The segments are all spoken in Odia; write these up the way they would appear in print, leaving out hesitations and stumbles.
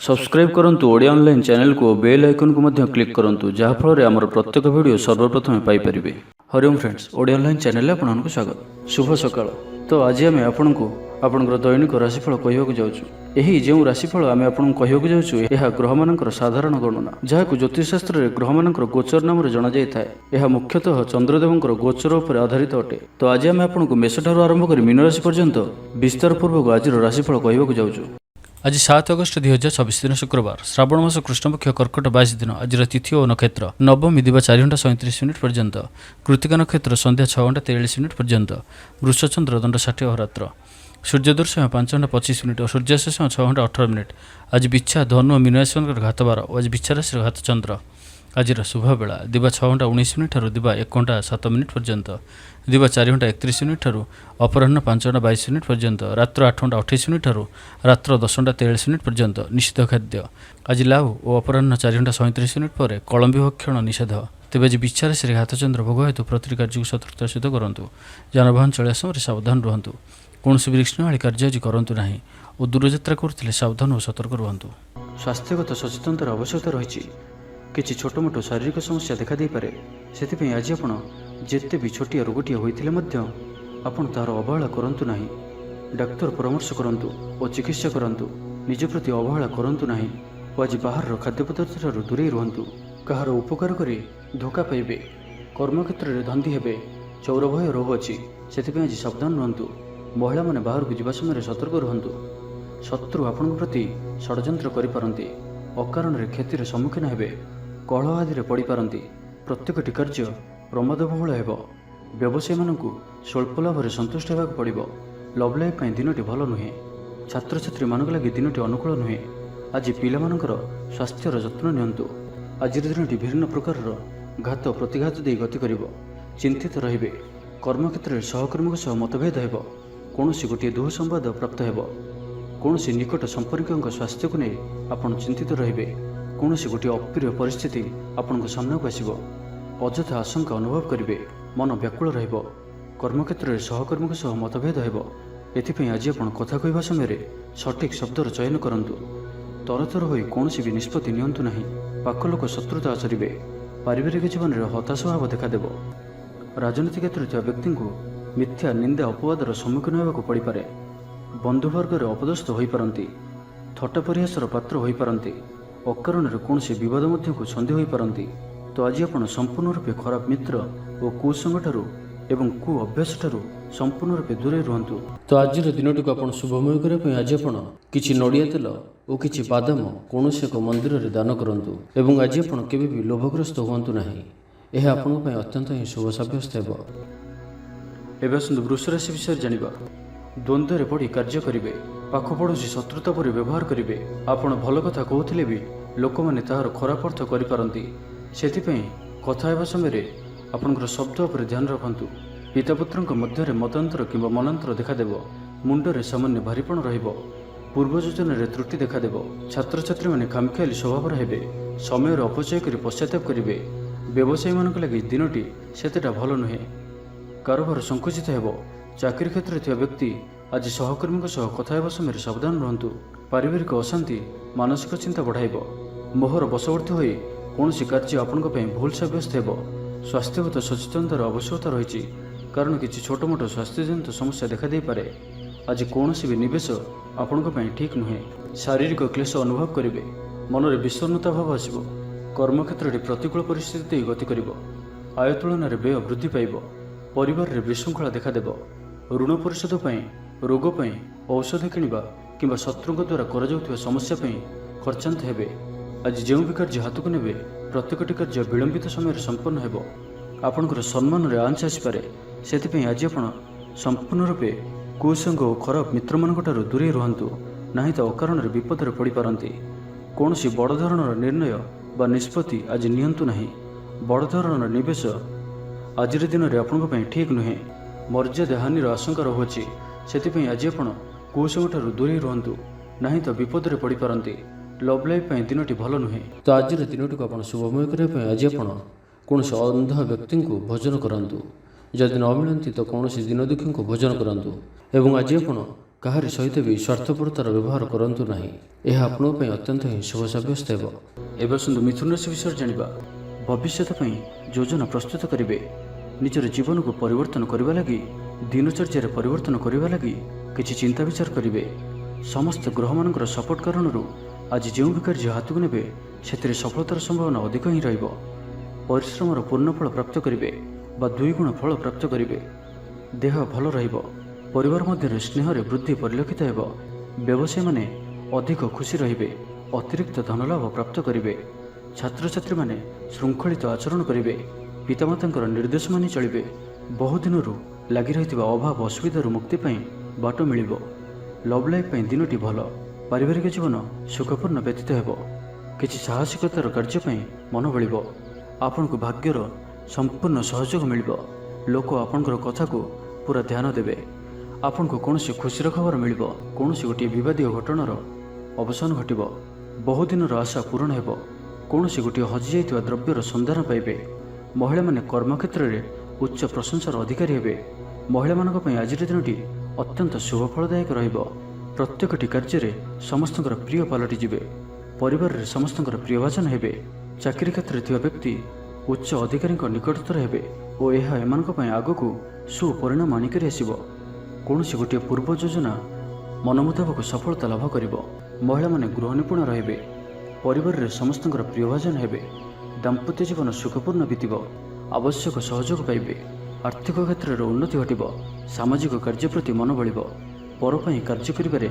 सब्सक्राइब करंतु ओडिया ऑनलाइन चैनल को बेल आइकन को मध्य क्लिक करंतु जहाँ फल आमर प्रत्येक वीडियो सर्वप्रथम Piper. Hariom friends, Odia online channel आपको स्वागत। शुभ सकाळ। तो आज आम आपको आपणकर दैनिक राशिफल कहवाक जाऊँ। यही जो राशिफल आम आपको कहवाक जाऊँ यह ग्रह मानकर साधारण गणना जहाँ ज्योतिषशास्त्र में ग्रह मानकर गोचर नाम जना जाए। यह मुख्यतः चंद्रदेवंकर गोचर उपर आधारित अटे। तो आज आम आपको मेष ठारू आरंभ कर मीन राशि पर्यंत विस्तार पूर्वक आज राशिफल कहवाक जाऊँ। आज 7 अगस्त 2024 दिन शुक्रवार, श्रावण मास कृष्णपक्ष कर्कट 22 दिन। आज तिथि और नक्षत्र नवमी दिवा 4 घंटा 37 मिनिट पर्यंत, कृतिका नक्षत्र संध्या 6 घंटा 43 मिनिट पर्यंत, वृषचंद्र दंड 60 अहोरात्र, सूर्योदय समय 5 घंटा 25 मिनिट और सूर्यास्त समय 6 घंटा 18 मिनिट। आज बिच्छा धनु और मीन राशि घात 12 और आज बिच्छा राशि घात चंद्र। आज शुभ बेला दिवा 6 घंटा 19 मिनिट दिवा 1 घंटा 7 मिनिट पर्यंत, दिवा 4 घंटा 31 मिनिट अपराह्न 5 घंटा 22 मिनिट पर्यंत, रात्र 8 घंटा 28 मिनिट रात्र 10 घंटा 43 मिनिट पर्यंत निषिद्ध खाद्य। आज लाउ और अपराह्न 4 घंटा 37 मिनिट पर कलम्बी भक्षण निषेध। तेज आज बिच्छा राशि घात चंद्र भोग हेतु प्रति कार्य को सतर्कता सहित करूँ। जानवाहन चलिया समय सावधान रुहतु। कौन भी विघ्नवाणी कार्य आज करूँ ना और दूरयात्रा करते सावधान और सतर्क रुहतु। स्वास्थ्यगत सचेतनतार आवश्यकता रही। किसी छोट मोट शारीरिक समस्या देखा दे पारे, से आज आप जिते भी छोटिया रोगटिया होते आपड़ तार अवहेला करूँ ना। डाक्तर परामर्श करूँ और चिकित्सा करूँ। निज प्रति अवहेला करूँ ना और आज बाहर खाद्य पदार्थ ठार दूरे रुहतु। कहार उपकार कर धोखा पाइबे, कर्मक्षेत्र में धंदी हेबे, चौर भय रोग अच्छी से आज सावधान रुहतु। महिला माने बाहर को जावा समय सतर्क रुहतु। शत्रु आपण प्रति षड्यंत्र करिपारंती, अकारण क्षतिर सम्मुखीन हेबे, कलह आदि पड़ी पारंती। प्रत्येकटी कार्य प्रमादबहुल हेब। व्यवसायी मानकु स्वल्प लाभ संतुष्ट होगा पड़ो। लव लाइफ दिनटी भल नुहे। छात्र छात्री मान लगे दिनटी अनुकूल नुहे। आज पिलामानकर स्वास्थ्यर जत्न नियंतु। आज दिनटी विभिन्न प्रकार घात प्रतिघात दे गति करिवो। चिंतित रहिबे। कर्मक्षेत्र में सहकर्मी सह मतभेद हेब। कौन गोटे दुह संवाद प्राप्त हेब। कौन निकट संपर्क स्वास्थ्य को नहीं आपन चिंतित रहिबे। कौन गोटे अप्रिय परिस्थिति आपण सामना को आसिबो। अଯଥା आशंका अनुभव करिवे। मन व्याकुल रहिबो। कर्मक्षेत्र में सहकर्मी सह मतभेद हेब। एथिपई आज आपण कथा कहवा समय सठिक शब्दर चयन करंतु। तरतर होई कौन भी निष्पत्ति नियंतु नाही। पाख लोक शत्रुता आचरिवे। पारिवारिक जीवन में हताश भाव देखादेव। राजनीति क्षेत्र में व्यक्ति को मिथ्या निंदा अपवादर सम्मुखीन होगा पड़ पारे। बंधुवर्ग अपदस्थ हो पारती। थट्टा परिहासर पात्र हो पारती। अकारण कौन बद को सन्देह हो पारती। तो आज आप संपूर्ण रूपे खराब मित्र और कुसंग ठारू एवं कु अभ्यास ठारू संपूर्ण रूपे दूरे रुहतु। तो आज दिन टी आप शुभमय करने आज आप किसी नड़िया तेल और किसी बादाम कौन एक मंदिर में दान करूँ। एवं आज आप केवे भी लोभग्रस्त हूँ ना। यह आपण अत्यंत ही शुभ सब्यस्त हो। एवं आसतु वृष राशि विषय जानिबा। द्वंद्व में पड़ी कार्य करेंगे। पाख पड़ोशी शत्रुता पर व्यवहार करेंगे। आपण भल कथा कहते भी लोक मैंने तार खराब अर्थ करिपारंती। सेथिपई कथा हेबा समय आपणकर शब्द पर ध्यान रखंतु। पितापुत्र मध्य मतांतर किंबा मनांतर देखादेव। मुंडरे सामान्य भारीपण रहिबो। पूर्व योजन त्रुटि देखादेव। छात्र छात्री मैंने खामखियाली स्वभाव हेबे। समय अपचय कर पश्चाताप करेंगे। व्यवसायी मान लगे दिनटी सेतेटा भल नुहे। कारोबार संकुचित हेब। चाकरी क्षेत्र में व्यक्ति आज सहकर्मी सह कथा हेबा समय सावधान रुहतु। पारिवारिक अशांति मानसिक चिंता बढ़ाइब। मोहर बशवर्ती होई कौन कार्य आपण भूल सब्यस्त हेब। स्वास्थ्यगत सचेतनतार आवश्यकता रही। कारण किसी छोट मोट स्वास्थ्यजनित समस्या देखा दे पारे। आज कौन भी निवेश आपण ठीक नुहे। शारीरिक क्लेश अनुभव करेंगे। मन में विषन्नता भाव आसब। कर्मक्षेत्र में प्रतिकूल परिस्थिति गति कर। आय तुलन में व्यय वृद्धि पाइब। परिवार में विशृंखला देखादेव। ऋण परिशोध रोग औषध किणवा कि शत्रु द्वारा कर समस्या खर्चांत हेबे। आज जो भी कार्य हाथ को नेबे प्रत्येकटी कार्य विलंबित समय संपन्न हेब। आपणकर सम्मान में आंच आसपे। से आज आप संपूर्ण रूपे कुसंग और खराब मित्र मान दूरे रुहतु। ना तो अकारण विपद पड़ पारती। कौन बड़ धरण निर्णय बा निष्पत्ति आज नियंतु नहीं। बड़ धरण निवेश आज दिन में आपण ठीक नुहे। मर्यादा हानिर आशंका रहुछि। से आज आप कुसंग ठारू दूरे रुहतु। ना तो विपद पड़ पारती। लव लाइफ दिनटी भल नुहे। तो आज दिन टी आप शुभमय करने आज आप कौन अंध व्यक्ति को भोजन करातु। जदि न मिलती तो कौन दिन दुखी को भोजन करातु। एवं आज आप କାହାରି ସହିତ ବି ସ୍ୱାର୍ଥପରତାର ବ୍ୟବହାର କରନ୍ତୁ ନାହିଁ। ଏହା ଆପଣଙ୍କ ପାଇଁ ଅତ୍ୟନ୍ତ ହିଁ ଶୁଭ ସାବ୍ୟସ୍ତ ହେବ। ଏବେ ଆସନ୍ତୁ ମିଥୁନ ରାଶି ବିଷୟରେ ଜାଣିବା। ଭବିଷ୍ୟତ ପାଇଁ ଯୋଜନା ପ୍ରସ୍ତୁତ କରିବେ। ନିଜର ଜୀବନକୁ ପରିବର୍ତ୍ତନ କରିବା ଲାଗି, ଦିନଚର୍ଯ୍ୟାରେ ପରିବର୍ତ୍ତନ କରିବା ଲାଗି କିଛି ଚିନ୍ତା ବିଚାର କରିବେ। ସମସ୍ତ ଗ୍ରହମାନଙ୍କର ସପୋର୍ଟ କାରଣରୁ ଆଜି ଯେଉଁ ବି କାର୍ଯ୍ୟ ହାତକୁ ନେବେ ସେଥିରେ ସଫଳତାର ସମ୍ଭାବନା ଅଧିକ ହିଁ ରହିବ। ପରିଶ୍ରମର ପୂର୍ଣ୍ଣ ଫଳ ପ୍ରାପ୍ତ କରିବେ ବା 2 ଗୁଣ ଫଳ ପ୍ରାପ୍ତ କରିବେ। ଦେହ ଭଲ ରହିବ। ପରିବାର ମଧ୍ୟରେ ସ୍ନେହରେ ବୃଦ୍ଧି ପରିଲକ୍ଷିତ ହେବ। ବ୍ୟବସାୟୀମାନେ ଅଧିକ ଖୁସି ରହିବେ। ଅତିରିକ୍ତ ଧନଲାଭ ପ୍ରାପ୍ତ କରିବେ। ଛାତ୍ରଛାତ୍ରୀମାନେ ଶୃଙ୍ଖଳିତ ଆଚରଣ କରିବେ। ପିତାମାତାଙ୍କର ନିର୍ଦ୍ଦେଶ ମାନି ଚଳିବେ। ବହୁଦିନରୁ ଲାଗି ରହିଥିବା ଅଭାବ ଅସୁବିଧାରୁ ମୁକ୍ତି ପାଇଁ ବାଟ ମିଳିବ। ଲଭ୍ ଲାଇଫ୍ ପାଇଁ ଦିନଟି ଭଲ। ପାରିବାରିକ ଜୀବନ ସୁଖପୂର୍ଣ୍ଣ ବ୍ୟତୀତ ହେବ। କିଛି ସାହସିକତାର କାର୍ଯ୍ୟ ପାଇଁ ମନ ବଳିବ। ଆପଣଙ୍କୁ ଭାଗ୍ୟର ସମ୍ପୂର୍ଣ୍ଣ ସହଯୋଗ ମିଳିବ। ଲୋକ ଆପଣଙ୍କର କଥାକୁ ପୁରା ଧ୍ୟାନ ଦେବେ। ଆପଣଙ୍କୁ କୌଣସି ଖୁସିର ଖବର ମିଳିବ। କୌଣସି ଗୋଟିଏ ବିବାଦୀୟ ଘଟଣାର ଅବସାନ ଘଟିବ। ବହୁଦିନର ଆଶା ପୂରଣ ହେବ। କୌଣସି ଗୋଟିଏ ହଜିଯାଇଥିବା ଦ୍ରବ୍ୟର ସନ୍ଧାନ ପାଇବେ। ମହିଳାମାନେ କର୍ମକ୍ଷେତ୍ରରେ ଉଚ୍ଚ ପ୍ରଶଂସାର ଅଧିକାରୀ ହେବେ। ମହିଳାମାନଙ୍କ ପାଇଁ ଆଜିର ଦିନଟି ଅତ୍ୟନ୍ତ ଶୁଭଫଳଦାୟକ ରହିବ। ପ୍ରତ୍ୟେକଟି କାର୍ଯ୍ୟରେ ସମସ୍ତଙ୍କର ପ୍ରିୟ ପାଲଟିଯିବେ। ପରିବାରରେ ସମସ୍ତଙ୍କର ପ୍ରିୟଭାଜନ ହେବେ। ଚାକିରି କ୍ଷେତ୍ରରେ ଥିବା ବ୍ୟକ୍ତି ଉଚ୍ଚ ଅଧିକାରୀଙ୍କ ନିକଟତର ହେବେ ଓ ଏହା ଏମାନଙ୍କ ପାଇଁ ଆଗକୁ ସୁପରିଣାମ ଆଣିକରି ଆସିବ। କୌଣସି ଗୋଟିଏ ପୂର୍ବ ଯୋଜନା ମନ ମୁତାବକ ସଫଳତା ଲାଭ କରିବ। ମହିଳାମାନେ ଗୃହ ନିପୁଣ ରହିବେ। ପରିବାରରେ ସମସ୍ତଙ୍କର ପ୍ରିୟଭାଜନ ହେବେ। ଦାମ୍ପତ୍ୟ ଜୀବନ ସୁଖପୂର୍ଣ୍ଣ ବିତିବ। ଆବଶ୍ୟକ ସହଯୋଗ ପାଇବେ। ଆର୍ଥିକ କ୍ଷେତ୍ରରେ ଉନ୍ନତି ଘଟିବ। ସାମାଜିକ କାର୍ଯ୍ୟ ପ୍ରତି ମନ ବଳିବ। ପର ପାଇଁ କାର୍ଯ୍ୟ କରିବାରେ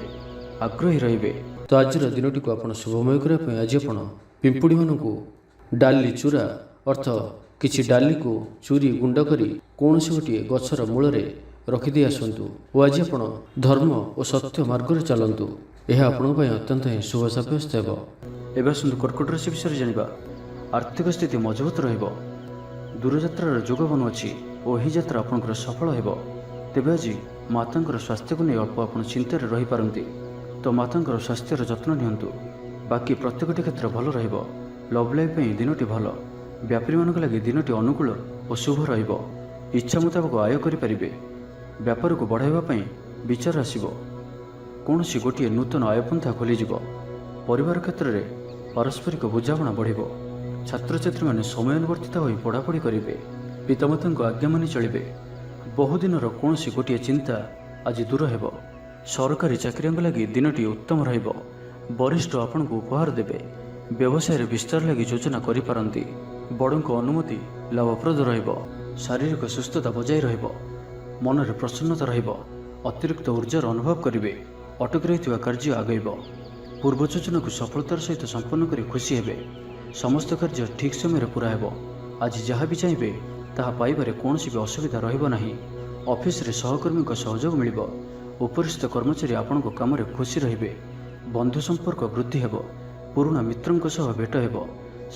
ଆଗ୍ରହୀ ରହିବେ। ତ ଆଜିର ଦିନଟିକୁ ଆପଣ ଶୁଭମୟ କରିବା ପାଇଁ ଆଜି ଆପଣ ପିମ୍ପୁଡ଼ିମାନଙ୍କୁ ଡାଲି ଚୂରା ଅର୍ଥ କିଛି ଡାଲିକୁ ଚୁରି ଗୁଣ୍ଡ କରି କୌଣସି ଗୋଟିଏ ଗଛର ମୂଳରେ ରଖିଦେଇ ଆସନ୍ତୁ ଓ ଆଜି ଆପଣ ଧର୍ମ ଓ ସତ୍ୟ ମାର୍ଗରେ ଚାଲନ୍ତୁ। ଏହା ଆପଣଙ୍କ ପାଇଁ ଅତ୍ୟନ୍ତ ହିଁ ଶୁଭ ସାବ୍ୟସ୍ତ ହେବ। ଏବେ ଆସନ୍ତୁ କର୍କଟ ରାଶି ବିଷୟରେ ଜାଣିବା। ଆର୍ଥିକ ସ୍ଥିତି ମଜବୁତ ରହିବ। ଦୂରଯାତ୍ରାର ଯୋଗ ବନୁଅଛି ଓ ଏହି ଯାତ୍ରା ଆପଣଙ୍କର ସଫଳ ହେବ। ତେବେ ଆଜି ମାତାଙ୍କର ସ୍ୱାସ୍ଥ୍ୟକୁ ନେଇ ଅଳ୍ପ ଆପଣ ଚିନ୍ତାରେ ରହିପାରନ୍ତି, ତ ମାତାଙ୍କର ସ୍ୱାସ୍ଥ୍ୟର ଯତ୍ନ ନିଅନ୍ତୁ। ବାକି ପ୍ରତ୍ୟେକଟି କ୍ଷେତ୍ର ଭଲ ରହିବ। ଲଭ୍ ଲାଇଫ୍ ପାଇଁ ଦିନଟି ଭଲ। ବ୍ୟାପାରୀମାନଙ୍କ ଲାଗି ଦିନଟି ଅନୁକୂଳ ଓ ଶୁଭ ରହିବ। ଇଚ୍ଛା ମୁତାବକ ଆୟ କରିପାରିବେ। ବ୍ୟାପାରକୁ ବଢ଼ାଇବା ପାଇଁ ବିଚାର ଆସିବ। କୌଣସି ଗୋଟିଏ ନୂତନ ଆୟପନ୍ଥା ଖୋଲିଯିବ। ପରିବାର କ୍ଷେତ୍ରରେ ପାରସ୍ପରିକ ବୁଝାମଣା ବଢ଼ିବ। ଛାତ୍ରଛାତ୍ରୀମାନେ ସମୟାନୁବର୍ତ୍ତିତ ହୋଇ ପଢ଼ାପଢ଼ି କରିବେ। ପିତାମାତାଙ୍କ ଆଜ୍ଞା ମାନି ଚଳିବେ। ବହୁଦିନର କୌଣସି ଗୋଟିଏ ଚିନ୍ତା ଆଜି ଦୂର ହେବ। ସରକାରୀ ଚାକିରିଆଙ୍କ ଲାଗି ଦିନଟି ଉତ୍ତମ ରହିବ। ବରିଷ୍ଠ ଆପଣଙ୍କୁ ଉପହାର ଦେବେ। ବ୍ୟବସାୟରେ ବିସ୍ତାର ଲାଗି ଯୋଜନା କରିପାରନ୍ତି। ବଡ଼ଙ୍କ ଅନୁମତି ଲାଭପ୍ରଦ ରହିବ। ଶାରୀରିକ ସୁସ୍ଥତା ବଜାୟ ରହିବ। ମନରେ ପ୍ରସନ୍ନତା ରହିବ। ଅତିରିକ୍ତ ଉର୍ଜାର ଅନୁଭବ କରିବେ। ଅଟକି ରହିଥିବା କାର୍ଯ୍ୟ ଆଗେଇବ। ପୂର୍ବ ଯୋଜନାକୁ ସଫଳତାର ସହିତ ସମ୍ପନ୍ନ କରି ଖୁସି ହେବେ। ସମସ୍ତ କାର୍ଯ୍ୟ ଠିକ୍ ସମୟରେ ପୁରା ହେବ। ଆଜି ଯାହା ବି ଚାହିଁବେ ତାହା ପାଇବାରେ କୌଣସି ବି ଅସୁବିଧା ରହିବ ନାହିଁ। ଅଫିସରେ ସହକର୍ମୀଙ୍କ ସହଯୋଗ ମିଳିବ। ଉପରିସ୍ଥ କର୍ମଚାରୀ ଆପଣଙ୍କ କାମରେ ଖୁସି ରହିବେ। ବନ୍ଧୁ ସମ୍ପର୍କ ବୃଦ୍ଧି ହେବ। ପୁରୁଣା ମିତ୍ରଙ୍କ ସହ ଭେଟ ହେବ।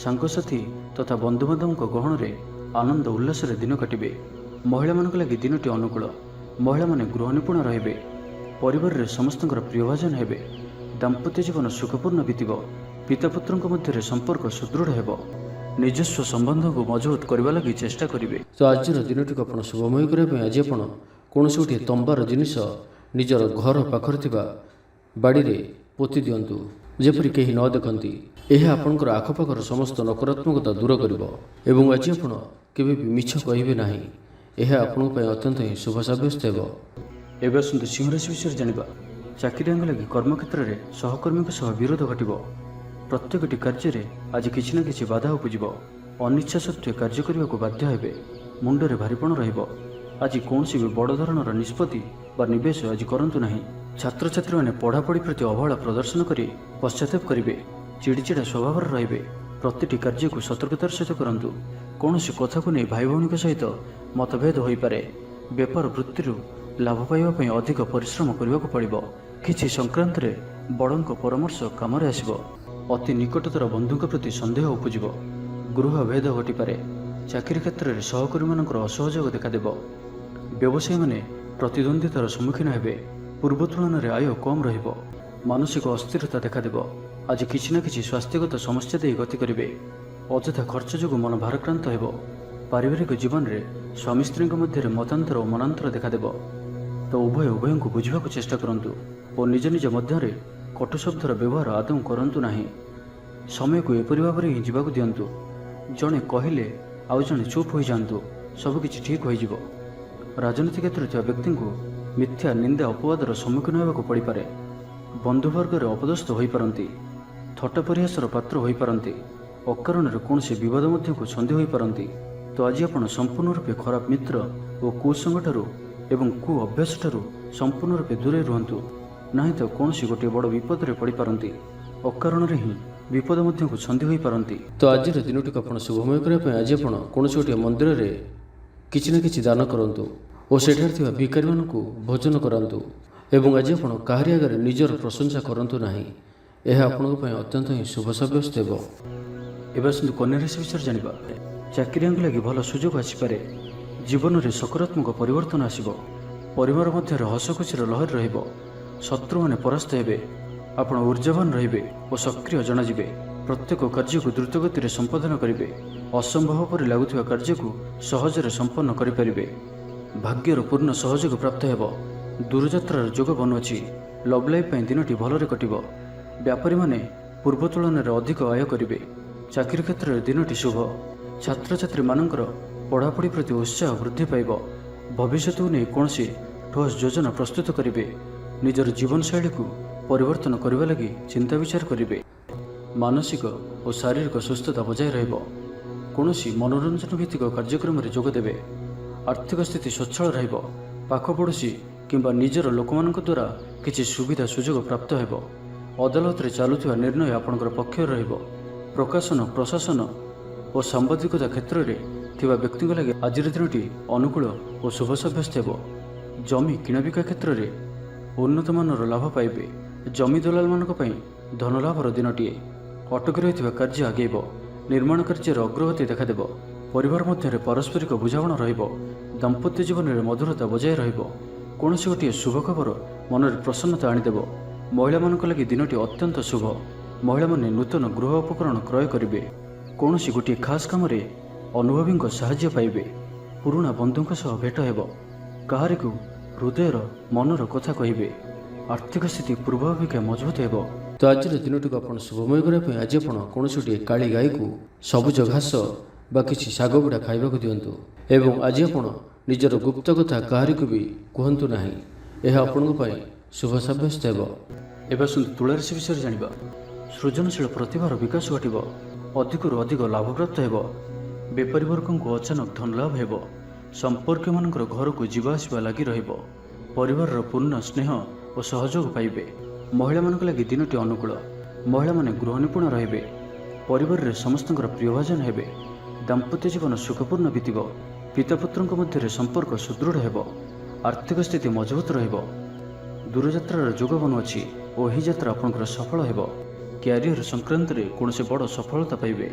ସାଙ୍ଗସାଥି ତଥା ବନ୍ଧୁବାନ୍ଧବଙ୍କ ଗହଣରେ ଆନନ୍ଦ ଉଲ୍ଲାସରେ ଦିନ କାଟିବେ। ମହିଳାମାନଙ୍କ ଲାଗି ଦିନଟି ଅନୁକୂଳ। ମହିଳାମାନେ ଗୃହ ନିପୁଣ ରହିବେ। ପରିବାରରେ ସମସ୍ତଙ୍କର ପ୍ରିୟଭାଜନ ହେବେ। ଦାମ୍ପତ୍ୟ ଜୀବନ ସୁଖପୂର୍ଣ୍ଣ ବିତିବ। ପିତାପୁତ୍ରଙ୍କ ମଧ୍ୟରେ ସମ୍ପର୍କ ସୁଦୃଢ଼ ହେବ। ନିଜସ୍ୱ ସମ୍ବନ୍ଧକୁ ମଜବୁତ କରିବା ଲାଗି ଚେଷ୍ଟା କରିବେ। ତ ଆଜିର ଦିନଟିକୁ ଆପଣ ଶୁଭମୟ କରିବା ପାଇଁ ଆଜି ଆପଣ କୌଣସି ଗୋଟିଏ ତମ୍ବାର ଜିନିଷ ନିଜର ଘର ପାଖରେ ଥିବା ବାଡ଼ିରେ ପୋତି ଦିଅନ୍ତୁ, ଯେପରି କେହି ନ ଦେଖନ୍ତି। ଏହା ଆପଣଙ୍କର ଆଖପାଖର ସମସ୍ତ ନକାରାତ୍ମକତା ଦୂର କରିବ ଏବଂ ଆଜି ଆପଣ କେବେ ବି ମିଛ କହିବେ ନାହିଁ। ଏହା ଆପଣଙ୍କ ପାଇଁ ଅତ୍ୟନ୍ତ ହିଁ ଶୁଭ ସାବ୍ୟସ୍ତ ହେବ। ଏବେ ଆସନ୍ତୁ ସିଂହ ରାଶି ବିଷୟରେ ଜାଣିବା। ଚାକିରିଆଙ୍କ ଲାଗି କର୍ମକ୍ଷେତ୍ରରେ ସହକର୍ମୀଙ୍କ ସହ ବିରୋଧ ଘଟିବ। ପ୍ରତ୍ୟେକଟି କାର୍ଯ୍ୟରେ ଆଜି କିଛି ନା କିଛି ବାଧା ଉପୁଜିବ। ଅନିଚ୍ଛା ସତ୍ତ୍ୱେ କାର୍ଯ୍ୟ କରିବାକୁ ବାଧ୍ୟ ହେବେ। ମୁଣ୍ଡରେ ଭାରିପଣ ରହିବ। ଆଜି କୌଣସି ବି ବଡ଼ ଧରଣର ନିଷ୍ପତ୍ତି ବା ନିବେଶ ଆଜି କରନ୍ତୁ ନାହିଁ। ଛାତ୍ରଛାତ୍ରୀମାନେ ପଢ଼ାପଢ଼ି ପ୍ରତି ଅବହେଳା ପ୍ରଦର୍ଶନ କରି ପଶ୍ଚାତାପ କରିବେ। ଚିଡ଼ିଚିଡ଼ା ସ୍ୱଭାବର ରହିବେ। ପ୍ରତିଟି କାର୍ଯ୍ୟକୁ ସତର୍କତାର ସହିତ କରନ୍ତୁ। କୌଣସି କଥାକୁ ନେଇ ଭାଇ ଭଉଣୀଙ୍କ ସହିତ ମତଭେଦ ହୋଇପାରେ। ବେପାର ବୃତ୍ତିରୁ ଲାଭ ପାଇବା ପାଇଁ ଅଧିକ ପରିଶ୍ରମ କରିବାକୁ ପଡ଼ିବ। କିଛି ସଂକ୍ରାନ୍ତରେ ବଡ଼ଙ୍କ ପରାମର୍ଶ କାମରେ ଆସିବ। ଅତି ନିକଟତର ବନ୍ଧୁଙ୍କ ପ୍ରତି ସନ୍ଦେହ ଉପୁଜିବ। ଗୃହ ଭେଦ ଘଟିପାରେ। ଚାକିରି କ୍ଷେତ୍ରରେ ସହକର୍ମୀମାନଙ୍କର ଅସହଯୋଗ ଦେଖାଦେବ। ବ୍ୟବସାୟୀମାନେ ପ୍ରତିଦ୍ୱନ୍ଦ୍ୱିତାର ସମ୍ମୁଖୀନ ହେବେ। ପୂର୍ବ ତୁଳନାରେ ଆୟ କମ୍ ରହିବ। ମାନସିକ ଅସ୍ଥିରତା ଦେଖାଦେବ। ଆଜି କିଛି ନା କିଛି ସ୍ୱାସ୍ଥ୍ୟଗତ ସମସ୍ୟା ଦେଇ ଗତି କରିବେ। ଅଯଥା ଖର୍ଚ୍ଚ ଯୋଗୁଁ ମନ ଭାରାକ୍ରାନ୍ତ ହେବ। ପାରିବାରିକ ଜୀବନରେ ସ୍ୱାମୀ ସ୍ତ୍ରୀଙ୍କ ମଧ୍ୟରେ ମତାନ୍ତର ଓ ମନାନ୍ତର ଦେଖାଦେବ। ତ ଉଭୟଙ୍କୁ ବୁଝିବାକୁ ଚେଷ୍ଟା କରନ୍ତୁ ଓ ନିଜ ନିଜ ମଧ୍ୟରେ କଟୁ ଶବ୍ଦର ବ୍ୟବହାର ଆଦୌ କରନ୍ତୁ ନାହିଁ। ସମୟକୁ ଏପରି ଭାବରେ ହିଁ ଯିବାକୁ ଦିଅନ୍ତୁ। ଜଣେ କହିଲେ ଆଉ ଜଣେ ଚୁପ୍ ହୋଇଯାଆନ୍ତୁ, ସବୁକିଛି ଠିକ୍ ହୋଇଯିବ। ରାଜନୀତି କ୍ଷେତ୍ରରେ ଥିବା ବ୍ୟକ୍ତିଙ୍କୁ ମିଥ୍ୟା ନିନ୍ଦା ଅପବାଦର ସମ୍ମୁଖୀନ ହେବାକୁ ପଡ଼ିପାରେ। ବନ୍ଧୁବର୍ଗରେ ଅପଦସ୍ଥ ହୋଇପାରନ୍ତି, ଥଟ୍ଟା ପରିହାସର ପାତ୍ର ହୋଇପାରନ୍ତି, ଅକାରଣରେ କୌଣସି ବିବାଦ ମଧ୍ୟକୁ ଛନ୍ଦି ହୋଇପାରନ୍ତି। ତ ଆଜି ଆପଣ ସମ୍ପୂର୍ଣ୍ଣ ରୂପେ ଖରାପ ମିତ୍ର ଓ କୁସଙ୍ଗଠାରୁ ଏବଂ କୁ ଅଭ୍ୟାସଠାରୁ ସମ୍ପୂର୍ଣ୍ଣ ରୂପେ ଦୂରେଇ ରୁହନ୍ତୁ, ନାହିଁ ତ କୌଣସି ଗୋଟିଏ ବଡ଼ ବିପଦରେ ପଡ଼ିପାରନ୍ତି। ଅକାରଣରେ ହିଁ ବିପଦ ମଧ୍ୟକୁ ଛନ୍ଦି ହୋଇପାରନ୍ତି। ତ ଆଜିର ଦିନଟିକୁ ଆପଣ ଶୁଭମୟ କରିବା ପାଇଁ ଆଜି ଆପଣ କୌଣସି ଗୋଟିଏ ମନ୍ଦିରରେ କିଛି ନା କିଛି ଦାନ କରନ୍ତୁ ଓ ସେଠାରେ ଥିବା ଭିକାରୀମାନଙ୍କୁ ଭୋଜନ କରାନ୍ତୁ। ଏବଂ ଆଜି ଆପଣ କାହାରି ଆଗରେ ନିଜର ପ୍ରଶଂସା କରନ୍ତୁ ନାହିଁ, ଏହା ଆପଣଙ୍କ ପାଇଁ ଅତ୍ୟନ୍ତ ହିଁ ଶୁଭ ସାବ୍ୟସ୍ତ ହେବ। ଏବେ ଆସନ୍ତୁ କନ୍ୟା ରାଶି ବିଷୟରେ ଜାଣିବା। ଚାକିରିଆଙ୍କୁ ଲାଗି ଭଲ ସୁଯୋଗ ଆସିପାରେ। ଜୀବନରେ ସକାରାତ୍ମକ ପରିବର୍ତ୍ତନ ଆସିବ। ପରିବାର ମଧ୍ୟରେ ହସ ଖୁସିର ଲହରୀ ରହିବ। ଶତ୍ରୁମାନେ ପରାସ୍ତ ହେବେ। ଆପଣ ଊର୍ଜାବାନ ରହିବେ ଓ ସକ୍ରିୟ ଜଣାଯିବେ। ପ୍ରତ୍ୟେକ କାର୍ଯ୍ୟକୁ ଦ୍ରୁତଗତିରେ ସମ୍ପାଦନ କରିବେ। ଅସମ୍ଭବ ପରି ଲାଗୁଥିବା କାର୍ଯ୍ୟକୁ ସହଜରେ ସମ୍ପନ୍ନ କରିପାରିବେ। ଭାଗ୍ୟର ପୂର୍ଣ୍ଣ ସହଯୋଗ ପ୍ରାପ୍ତ ହେବ। ଦୂରଯାତ୍ରାର ଯୋଗ ବନୁଅଛି। ଲଭ୍ ଲାଇଫ୍ ପାଇଁ ଦିନଟି ଭଲରେ କଟିବ। ବ୍ୟାପାରୀମାନେ ପୂର୍ବ ତୁଳନାରେ ଅଧିକ ଆୟ କରିବେ। ଚାକିରି କ୍ଷେତ୍ରରେ ଦିନଟି ଶୁଭ। ଛାତ୍ରଛାତ୍ରୀମାନଙ୍କର ପଢ଼ାପଢ଼ି ପ୍ରତି ଉତ୍ସାହ ବୃଦ୍ଧି ପାଇବ। ଭବିଷ୍ୟତକୁ ନେଇ କୌଣସି ଠୋସ୍ ଯୋଜନା ପ୍ରସ୍ତୁତ କରିବେ। ନିଜର ଜୀବନଶୈଳୀକୁ ପରିବର୍ତ୍ତନ କରିବା ଲାଗି ଚିନ୍ତା ବିଚାର କରିବେ। ମାନସିକ ଓ ଶାରୀରିକ ସୁସ୍ଥତା ବଜାୟ ରହିବ। କୌଣସି ମନୋରଞ୍ଜନ ଭିତ୍ତିକ କାର୍ଯ୍ୟକ୍ରମରେ ଯୋଗ ଦେବେ। ଆର୍ଥିକ ସ୍ଥିତି ସ୍ୱଚ୍ଛଳ ରହିବ। ପାଖ ପଡ଼ୋଶୀ କିମ୍ବା ନିଜର ଲୋକମାନଙ୍କ ଦ୍ୱାରା କିଛି ସୁବିଧା ସୁଯୋଗ ପ୍ରାପ୍ତ ହେବ। ଅଦାଲତରେ ଚାଲୁଥିବା ନିର୍ଣ୍ଣୟ ଆପଣଙ୍କର ପକ୍ଷରେ ରହିବ। ପ୍ରକାଶନ, ପ୍ରଶାସନ ଓ ସାମ୍ବାଦିକତା କ୍ଷେତ୍ରରେ ଥିବା ବ୍ୟକ୍ତିଙ୍କ ଲାଗି ଆଜିର ଦିନଟି ଅନୁକୂଳ ଓ ଶୁଭ ସାବ୍ୟସ୍ତ ହେବ। ଜମି କିଣାବିକା କ୍ଷେତ୍ରରେ ଉନ୍ନତମାନର ଲାଭ ପାଇବେ। ଜମି ଦଲାଲମାନଙ୍କ ପାଇଁ ଧନଲାଭର ଦିନଟିଏ। ଅଟକି ରହିଥିବା କାର୍ଯ୍ୟ ଆଗେଇବ। ନିର୍ମାଣ କାର୍ଯ୍ୟର ଅଗ୍ରଗତି ଦେଖାଦେବ। ପରିବାର ମଧ୍ୟରେ ପାରସ୍ପରିକ ବୁଝାମଣା ରହିବ। ଦାମ୍ପତ୍ୟ ଜୀବନରେ ମଧୁରତା ବଜାୟ ରହିବ। କୌଣସି ଗୋଟିଏ ଶୁଭ ଖବର ମନରେ ପ୍ରସନ୍ନତା ଆଣିଦେବ। ମହିଳାମାନଙ୍କ ଲାଗି ଦିନଟି ଅତ୍ୟନ୍ତ ଶୁଭ। ମହିଳାମାନେ ନୂତନ ଗୃହ ଉପକରଣ କ୍ରୟ କରିବେ। କୌଣସି ଗୋଟିଏ ଖାସ୍ କାମରେ ଅନୁଭବୀଙ୍କ ସାହାଯ୍ୟ ପାଇବେ। ପୁରୁଣା ବନ୍ଧୁଙ୍କ ସହ ଭେଟ ହେବ। କାହାରିକୁ ହୃଦୟର ମନର କଥା କହିବେ। ଆର୍ଥିକ ସ୍ଥିତି ପୂର୍ବ ଅପେକ୍ଷା ମଜବୁତ ହେବ। ତ ଆଜିର ଦିନଟିକୁ ଆପଣ ଶୁଭମୟ କରିବା ପାଇଁ ଆଜି ଆପଣ କୌଣସି ଗୋଟିଏ କାଳି ଗାଈକୁ ସବୁଜ ଘାସ ବା କିଛି ଶାଗ ଗୁଡ଼ା ଖାଇବାକୁ ଦିଅନ୍ତୁ। ଏବଂ ଆଜି ଆପଣ ନିଜର ଗୁପ୍ତ କଥା କାହାରିକୁ ବି କୁହନ୍ତୁ ନାହିଁ, ଏହା ଆପଣଙ୍କ ପାଇଁ ଶୁଭ ସାବ୍ୟସ୍ତ ହେବ। ଏବେ ଆସନ୍ତୁ ତୁଳା ରାଶି ବିଷୟରେ ଜାଣିବା। ସୃଜନଶୀଳ ପ୍ରତିଭାର ବିକାଶ ଘଟିବ। ଅଧିକରୁ ଅଧିକ ଲାଭପ୍ରାପ୍ତ ହେବ। ବେପାରୀ ବର୍ଗଙ୍କୁ ଅଚାନକ ଧନଲାଭ ହେବ। ସମ୍ପର୍କୀୟମାନଙ୍କର ଘରକୁ ଯିବା ଆସିବା ଲାଗି ରହିବ। ପରିବାରର ପୂର୍ଣ୍ଣ ସ୍ନେହ ଓ ସହଯୋଗ ପାଇବେ। ମହିଳାମାନଙ୍କ ଲାଗି ଦିନଟି ଅନୁକୂଳ। ମହିଳାମାନେ ଗୃହ ନିପୁଣ ରହିବେ। ପରିବାରରେ ସମସ୍ତଙ୍କର ପ୍ରିୟଭାଜନ ହେବେ। ଦାମ୍ପତ୍ୟ ଜୀବନ ସୁଖପୂର୍ଣ୍ଣ ବିତିବ। ପିତାପୁତ୍ରଙ୍କ ମଧ୍ୟରେ ସମ୍ପର୍କ ସୁଦୃଢ଼ ହେବ। ଆର୍ଥିକ ସ୍ଥିତି ମଜବୁତ ରହିବ। ଦୂରଯାତ୍ରାର ଯୋଗ ବନୁଅଛି ଓ ଏହି ଯାତ୍ରା ଆପଣଙ୍କର ସଫଳ ହେବ। କ୍ୟାରିୟର ସଂକ୍ରାନ୍ତରେ କୌଣସି ବଡ଼ ସଫଳତା ପାଇବେ।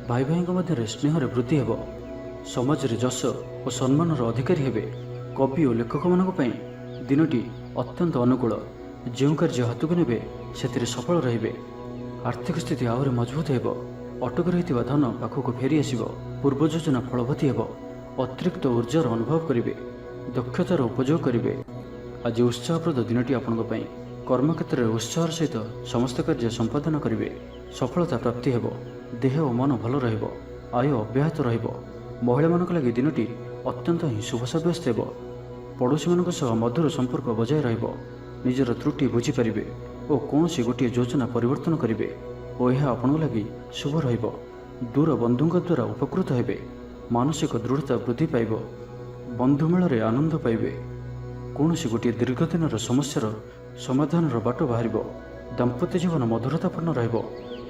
ଭାଇ ଭାଇଙ୍କ ମଧ୍ୟରେ ସ୍ନେହରେ ବୃଦ୍ଧି ହେବ। ସମାଜରେ ଯଶ ଓ ସମ୍ମାନର ଅଧିକାରୀ ହେବେ। କବି ଓ ଲେଖକମାନଙ୍କ ପାଇଁ ଦିନଟି ଅତ୍ୟନ୍ତ ଅନୁକୂଳ। ଯେଉଁ କାର୍ଯ୍ୟ ହାତକୁ ନେବେ ସେଥିରେ ସଫଳ ରହିବେ। ଆର୍ଥିକ ସ୍ଥିତି ଆହୁରି ମଜବୁତ ହେବ। ଅଟକି ରହିଥିବା ଧନ ପାଖକୁ ଫେରି ଆସିବ। ପୂର୍ବ ଯୋଜନା ଫଳବତୀ ହେବ। ଅତିରିକ୍ତ ଉର୍ଜାର ଅନୁଭବ କରିବେ। ଦକ୍ଷତାର ଉପଯୋଗ କରିବେ। ଆଜି ଉତ୍ସାହପ୍ରଦ ଦିନଟି ଆପଣଙ୍କ ପାଇଁ। କର୍ମକ୍ଷେତ୍ରରେ ଉତ୍ସାହର ସହିତ ସମସ୍ତ କାର୍ଯ୍ୟ ସମ୍ପାଦନ କରିବେ। ସଫଳତା ପ୍ରାପ୍ତି ହେବ। ଦେହ ଓ ମନ ଭଲ ରହିବ। ଆୟ ଅବ୍ୟାହତ ରହିବ। ମହିଳାମାନଙ୍କ ଲାଗି ଦିନଟି ଅତ୍ୟନ୍ତ ହିଁ ଶୁଭ ସାବ୍ୟସ୍ତ ହେବ। ପଡ଼ୋଶୀମାନଙ୍କ ସହ ମଧୁର ସମ୍ପର୍କ ବଜାୟ ରହିବ। ନିଜର ତ୍ରୁଟି ବୁଝିପାରିବେ ଓ କୌଣସି ଗୋଟିଏ ଯୋଜନା ପରିବର୍ତ୍ତନ କରିବେ ଓ ଏହା ଆପଣଙ୍କ ଲାଗି ଶୁଭ ରହିବ। ଦୂର ବନ୍ଧୁଙ୍କ ଦ୍ୱାରା ଉପକୃତ ହେବେ। ମାନସିକ ଦୃଢ଼ତା ବୃଦ୍ଧି ପାଇବ। ବନ୍ଧୁମେଳରେ ଆନନ୍ଦ ପାଇବେ। କୌଣସି ଗୋଟିଏ ଦୀର୍ଘଦିନର ସମସ୍ୟାର ସମାଧାନର ବାଟ ବାହାରିବ। ଦାମ୍ପତ୍ୟ ଜୀବନ ମଧୁରତାପୂର୍ଣ୍ଣ ରହିବ।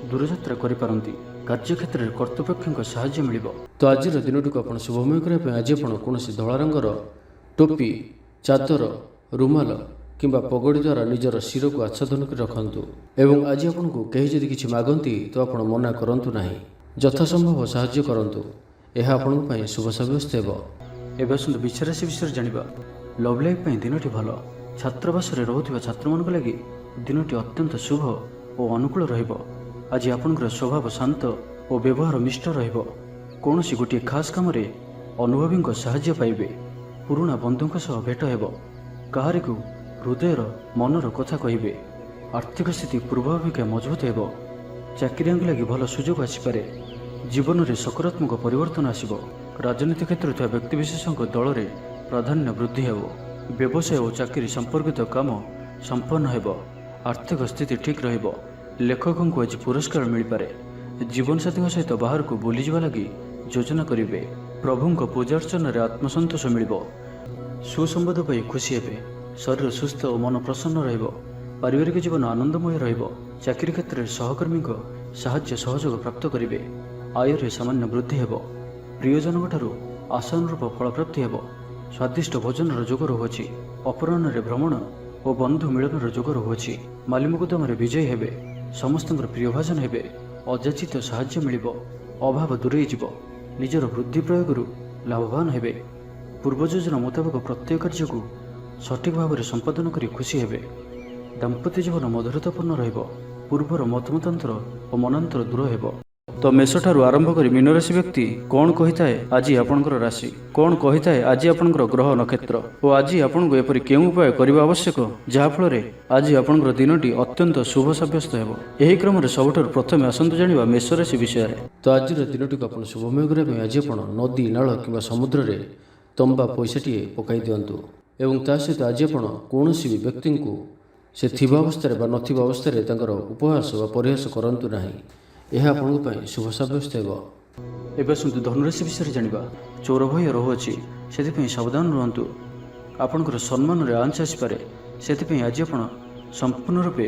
ଦୂରଯାତ୍ରା କରିପାରନ୍ତି। କାର୍ଯ୍ୟକ୍ଷେତ୍ରରେ କର୍ତ୍ତୃପକ୍ଷଙ୍କ ସାହାଯ୍ୟ ମିଳିବ। ତ ଆଜିର ଦିନଟିକୁ ଆପଣ ଶୁଭମୟ କରିବା ପାଇଁ ଆଜି ଆପଣ କୌଣସି ଧଳା ରଙ୍ଗର ଟୋପି, ଚାଦର, ରୁମାଲ କିମ୍ବା ପଗଡ଼ି ଦ୍ୱାରା ନିଜର ଶିରକୁ ଆଚ୍ଛାଦନ କରି ରଖନ୍ତୁ। ଏବଂ ଆଜି ଆପଣଙ୍କୁ କେହି ଯଦି କିଛି ମାଗନ୍ତି ତ ଆପଣ ମନା କରନ୍ତୁ ନାହିଁ। ଯଥାସମ୍ଭବ ସାହାଯ୍ୟ କରନ୍ତୁ। ଏହା ଆପଣଙ୍କ ପାଇଁ ଶୁଭ ସାବ୍ୟସ୍ତ ହେବ। ଏବେ ଆସନ୍ତୁ ବିଛା ରାଶି ବିଷୟରେ ଜାଣିବା। ଲଭ୍ ଲାଇଫ୍ ପାଇଁ ଦିନଟି ଭଲ। ଛାତ୍ରାବାସରେ ରହୁଥିବା ଛାତ୍ରମାନଙ୍କ ଲାଗି ଦିନଟି ଅତ୍ୟନ୍ତ ଶୁଭ ଓ ଅନୁକୂଳ ରହିବ। ଆଜି ଆପଣଙ୍କର ସ୍ୱଭାବ ଶାନ୍ତ ଓ ବ୍ୟବହାର ମିଷ୍ଟ ରହିବ। କୌଣସି ଗୋଟିଏ ଖାସ୍ କାମରେ ଅନୁଭବୀଙ୍କ ସାହାଯ୍ୟ ପାଇବେ। ପୁରୁଣା ବନ୍ଧୁଙ୍କ ସହ ଭେଟ ହେବ। କାହାରିକୁ ହୃଦୟର ମନର କଥା କହିବେ। ଆର୍ଥିକ ସ୍ଥିତି ପୂର୍ବ ଅପେକ୍ଷା ମଜବୁତ ହେବ। ଚାକିରିଆଙ୍କ ଲାଗି ଭଲ ସୁଯୋଗ ଆସିପାରେ। ଜୀବନରେ ସକାରାତ୍ମକ ପରିବର୍ତ୍ତନ ଆସିବ। ରାଜନୀତି କ୍ଷେତ୍ରରେ ଥିବା ବ୍ୟକ୍ତିବିଶେଷଙ୍କ ଦଳରେ ପ୍ରାଧାନ୍ୟ ବୃଦ୍ଧି ହେବ। ବ୍ୟବସାୟ ଓ ଚାକିରି ସମ୍ପର୍କିତ କାମ ସମ୍ପନ୍ନ ହେବ। ଆର୍ଥିକ ସ୍ଥିତି ଠିକ୍ ରହିବ। ଲେଖକଙ୍କୁ ଆଜି ପୁରସ୍କାର ମିଳିପାରେ। ଜୀବନସାଥୀଙ୍କ ସହିତ ବାହାରକୁ ବୁଲିଯିବା ଲାଗି ଯୋଜନା କରିବେ। ପ୍ରଭୁଙ୍କ ପୂଜାର୍ଚ୍ଚନାରେ ଆତ୍ମସନ୍ତୋଷ ମିଳିବ। ସୁସମ୍ବାଦ ପାଇ ଖୁସି ହେବେ। ଶରୀର ସୁସ୍ଥ ଓ ମନ ପ୍ରସନ୍ନ ରହିବ। ପାରିବାରିକ ଜୀବନ ଆନନ୍ଦମୟ ରହିବ। ଚାକିରି କ୍ଷେତ୍ରରେ ସହକର୍ମୀଙ୍କ ସାହାଯ୍ୟ ସହଯୋଗ ପ୍ରାପ୍ତ କରିବେ। ଆୟରେ ସାମାନ୍ୟ ବୃଦ୍ଧି ହେବ। ପ୍ରିୟଜନଙ୍କଠାରୁ ଆଶାନୁରୂପ ଫଳପ୍ରାପ୍ତି ହେବ। ସ୍ୱାଦିଷ୍ଟ ଭୋଜନର ଯୋଗ ରହୁଅଛି। ଅପରାହ୍ନରେ ଭ୍ରମଣ ଓ ବନ୍ଧୁ ମିଳନର ଯୋଗ ରହୁଅଛି। ମାଲିମୁକଦ୍ଦମାରେ ବିଜୟୀ ହେବେ। ସମସ୍ତଙ୍କର ପ୍ରିୟଭାଜନ ହେବେ। ଅଯାଚିତ ସାହାଯ୍ୟ ମିଳିବ। ଅଭାବ ଦୂରେଇ ଯିବ। ନିଜର ବୁଦ୍ଧି ପ୍ରୟୋଗରୁ ଲାଭବାନ ହେବେ। ପୂର୍ବ ଯୋଜନା ମୁତାବକ ପ୍ରତ୍ୟେକ କାର୍ଯ୍ୟକୁ ସଠିକ୍ ଭାବରେ ସମ୍ପାଦନ କରି ଖୁସି ହେବେ। ଦାମ୍ପତ୍ୟ ଜୀବନ ମଧୁରତାପୂର୍ଣ୍ଣ ରହିବ। ପୂର୍ବର ମତମତାନ୍ତର ଓ ମନାନ୍ତର ଦୂର ହେବ। ତ ମେଷଠାରୁ ଆରମ୍ଭ କରି ମୀନରାଶି ବ୍ୟକ୍ତି କ'ଣ କହିଥାଏ ଆଜି ଆପଣଙ୍କର ରାଶି, କ'ଣ କହିଥାଏ ଆଜି ଆପଣଙ୍କର ଗ୍ରହ ନକ୍ଷତ୍ର ଓ ଆଜି ଆପଣଙ୍କୁ ଏପରି କେଉଁ ଉପାୟ କରିବା ଆବଶ୍ୟକ ଯାହାଫଳରେ ଆଜି ଆପଣଙ୍କର ଦିନଟି ଅତ୍ୟନ୍ତ ଶୁଭ ସାବ୍ୟସ୍ତ ହେବ। ଏହି କ୍ରମରେ ସବୁଠାରୁ ପ୍ରଥମେ ଆସନ୍ତୁ ଜାଣିବା ମେଷରାଶି ବିଷୟରେ। ତ ଆଜିର ଦିନଟିକୁ ଆପଣ ଶୁଭମୟ କରିବା ପାଇଁ ଆଜି ଆପଣ ନଦୀ, ନାଳ କିମ୍ବା ସମୁଦ୍ରରେ ତମ୍ବା ପଇସାଟିଏ ପକାଇ ଦିଅନ୍ତୁ। ଏବଂ ତା ସହିତ ଆଜି ଆପଣ କୌଣସି ବି ବ୍ୟକ୍ତିଙ୍କୁ ସେ ଥିବା ଅବସ୍ଥାରେ ବା ନଥିବା ଅବସ୍ଥାରେ ତାଙ୍କର ଉପହାସ ବା ପରିହାସ କରନ୍ତୁ ନାହିଁ। ଏହା ଆପଣଙ୍କ ପାଇଁ ଶୁଭ ସାବ୍ୟସ୍ତ ହେବ। ଏବେ ଆସନ୍ତୁ ଧନୁରାଶି ବିଷୟରେ ଜାଣିବା। ଚୋର ଭୟ ରହୁଅଛି, ସେଥିପାଇଁ ସାବଧାନ ରୁହନ୍ତୁ। ଆପଣଙ୍କର ସମ୍ମାନରେ ଆଞ୍ଚ ଆସିପାରେ, ସେଥିପାଇଁ ଆଜି ଆପଣ ସମ୍ପୂର୍ଣ୍ଣ ରୂପେ